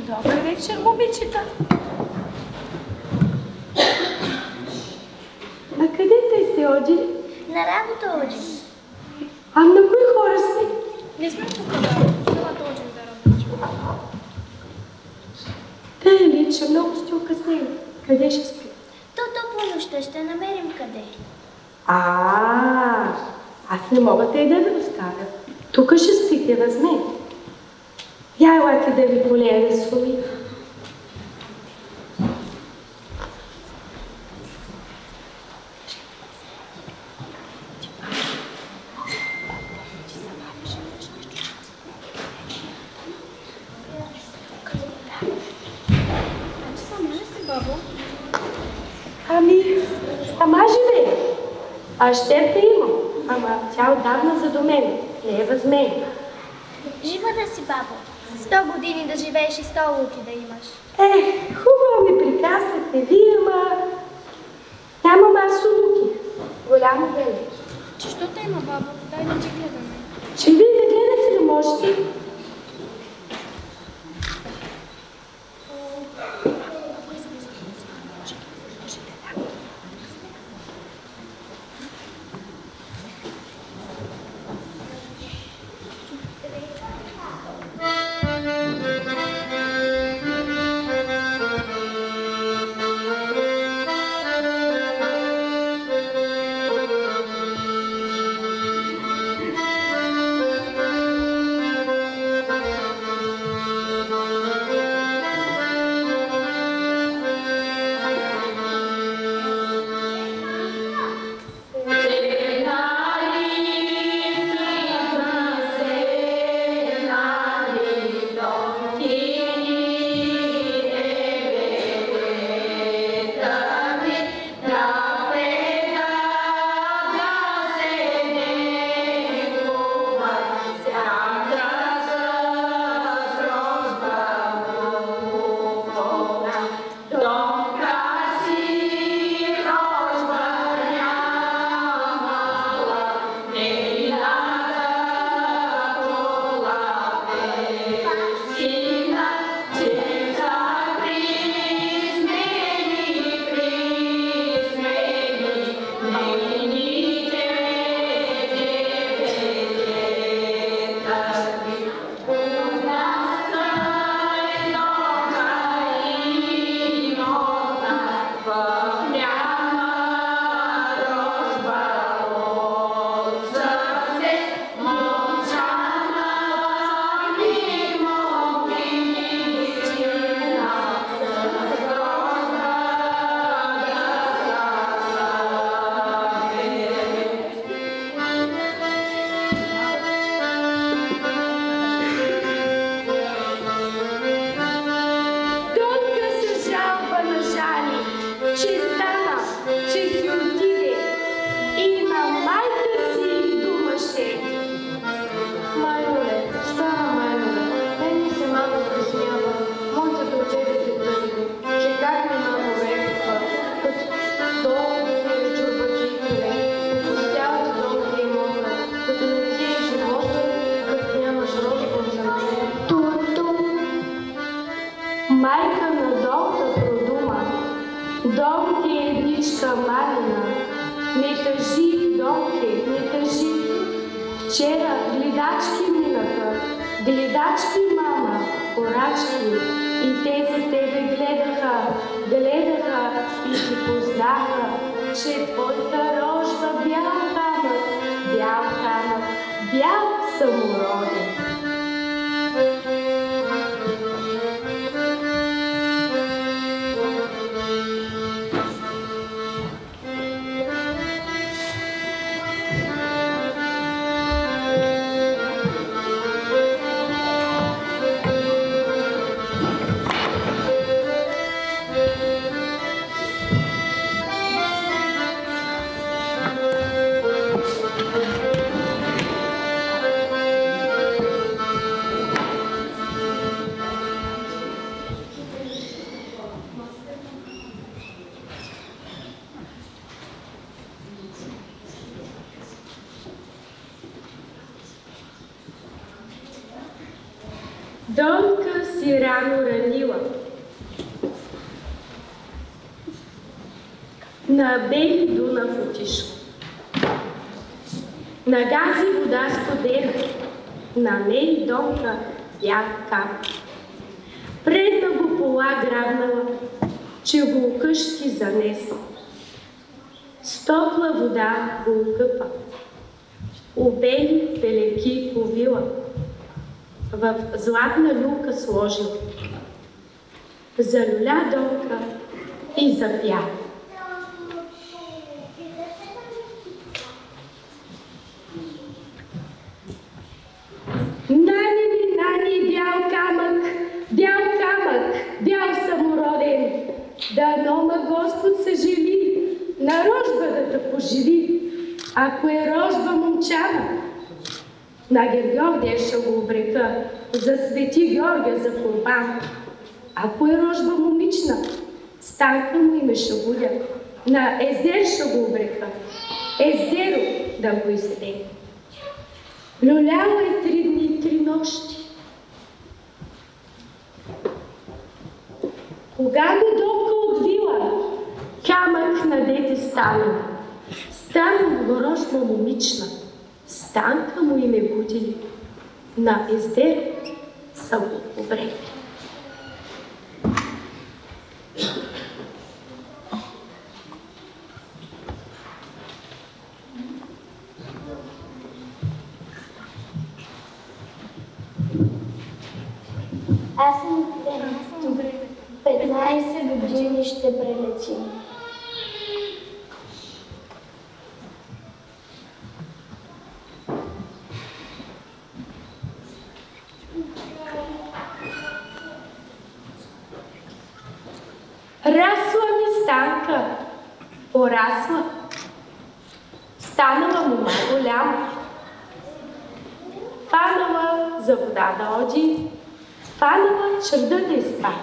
Добър вечер, момичета. На къде те сте одили? На работа одим. А на кои хора сте? Не сме тук да селата одим да работим. Те ли, че много сте окъснели. Къде ще спи? То по нощта ще намерим къде. Аз не мога те да ви оставя. Тук ще спите възме. Я елате да ви полея да слуи. Сама живее. А щерка имам. Ама тя отдавна за до мен. Не е възмен. Жива да си, бабо. 100 години да живееш и 100 луки да имаш. Хубаво ми приказвате вие, ама нямам аз луки. Голямо време. Че що те има, бабо? Дай да ти гледаме. Че вие да гледате ли можете? Майка на Донка продума: Донке, едничка малина, не тъжи, Донке, не тъжи. Вчера гледачки минаха, гледачки, мама, порачки, и те за тебе гледаха, гледаха и ти познаха, че твоята рожба бял камък, бял камък, бял самороден. Донка си рано ранила. На бели Дунав отишла. Нагази вода студена, намери Донка бял камък. Предна го пола грабнала, че го къщи занесла. С топла вода го окъпа, обели пелеки повила, в златна люлка сложил. Залюля Донка и запя. Нани ми, нани, бял камък, бял самороден, дано ма Господ съжили, на рожба да те поживи, ако е рожба момчана. На Гергьовдия ще го обрека, за Свети Георгия за курбан. Ако е рожба момична, Станка му име ще будя. На Ездер ще го обрека, Ездеро да го изеде. Люляла е 3 дни и 3 нощи. Кога го Донка отвила, камък на дете стана. Стана му рожба момична, Станка му име будили, на Ездер са го обрекли. Аз съм 15 години ще прелетим. Расла ми Станка, порасла, станала мома голяма. Фанала за вода да оди, фанала черда да изпада.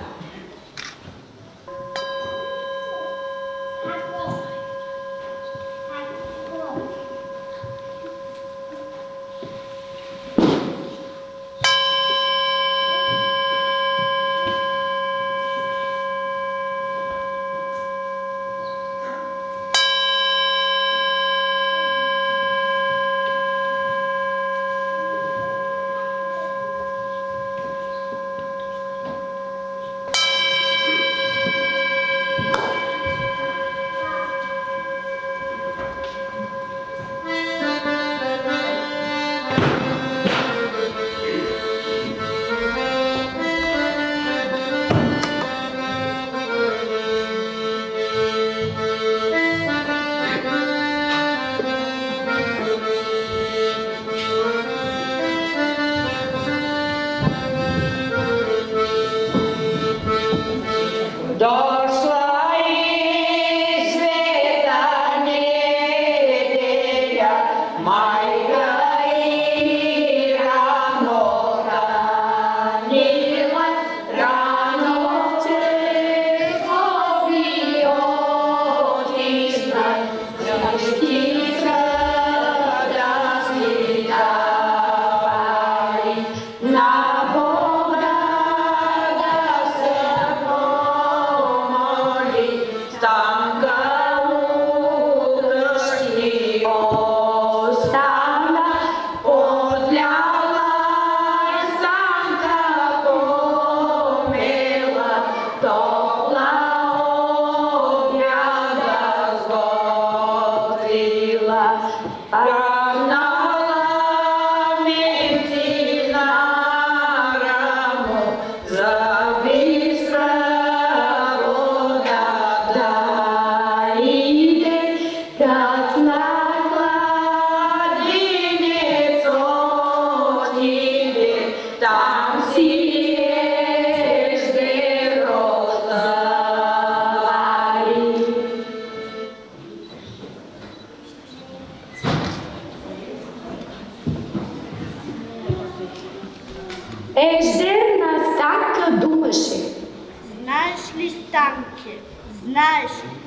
Знаеш ли, Станке, знаеш ли,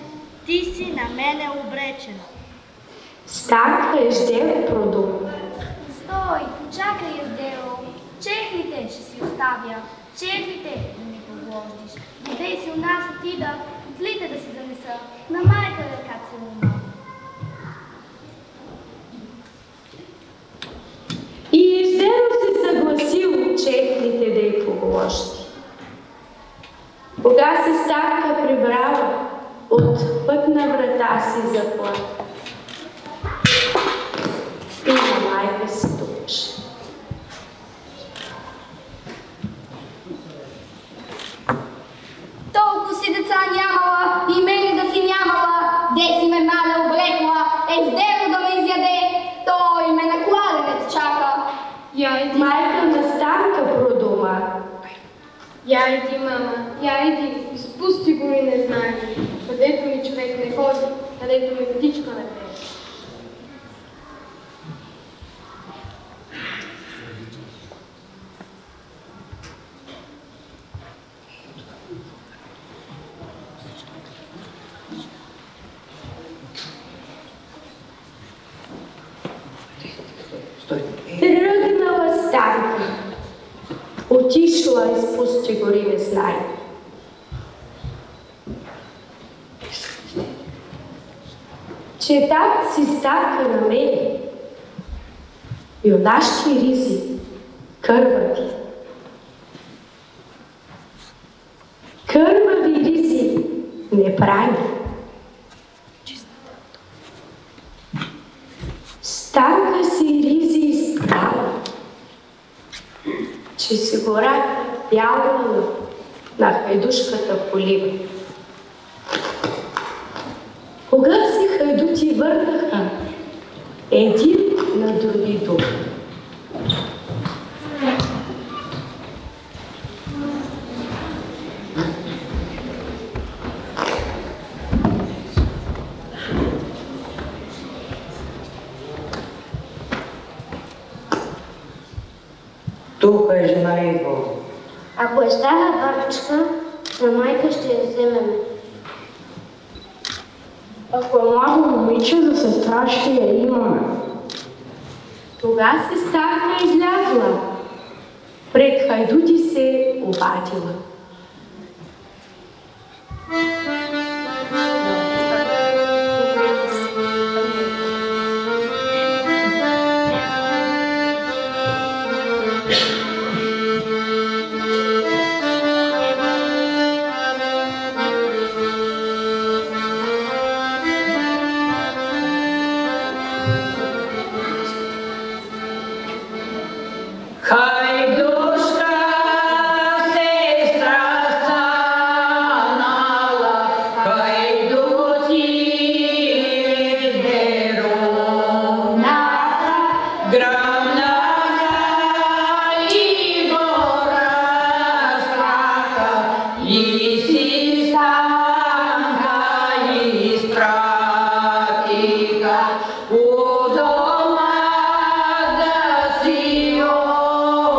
ти си на мене обречена. Станка Еждеро продума. Стой, чакай, Еждеро. Чехлите ще си оставя. Чехлите да ми подложиш. Къде си у нас отида, котлите да си занеса. На майка ръка целуна. И Еждеро се съгласил чехлите да й положи. Кога се Станка прибрала от пътна врата си заплака, и на майка си тупаше. Толкова си деца нямала и мене да си нямала. Де си ме маля облекла, Еждеро да ме изяде. Той ме на кладенец чака. Я иди, Майка на Станка продума. я иди, мама, я иди, изпусти го и не знае, където ми човек не ходи, където ми птичка не пее. Тръгнала Станка. Отишла из пусти гори не знае. Че так си Станка намери юнашки ризи, кървави. Кървави ризи не прави. Станка си ризи изправа, че си гората бялна на хайдушката полива. Кога си хайдути върнаха един на други дух. Тук е жена Иво. Ако е стара бабичка, за майка ще я вземем. Ако е младо момиче, за сестра ще я имаме. Тога се Станка излязла. Пред хайдути се обадила. Хайдушка, сестра станала, хайдути дерунаха, гръмнаха и гора страха, и си Станка изпратиха у дома да си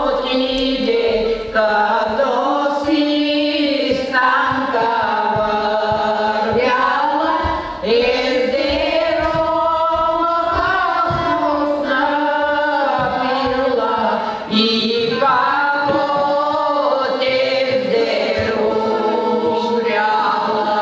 отиде, като си Станка вървяла, Еждеро късно стъпила и пак от Еждеро умряла.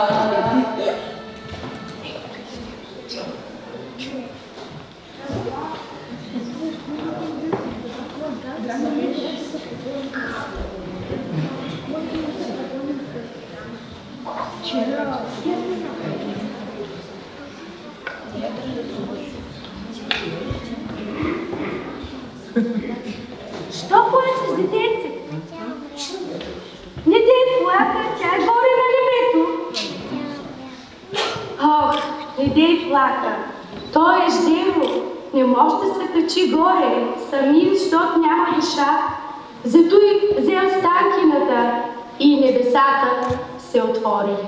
Що плачеш, детенце? Не дей плака, тя е горе на небето. Ох, не дей плака. Той Еждеро не може да се качи горе, сами, защото няма душа. Зато и взел Станкината и небесата се отворили.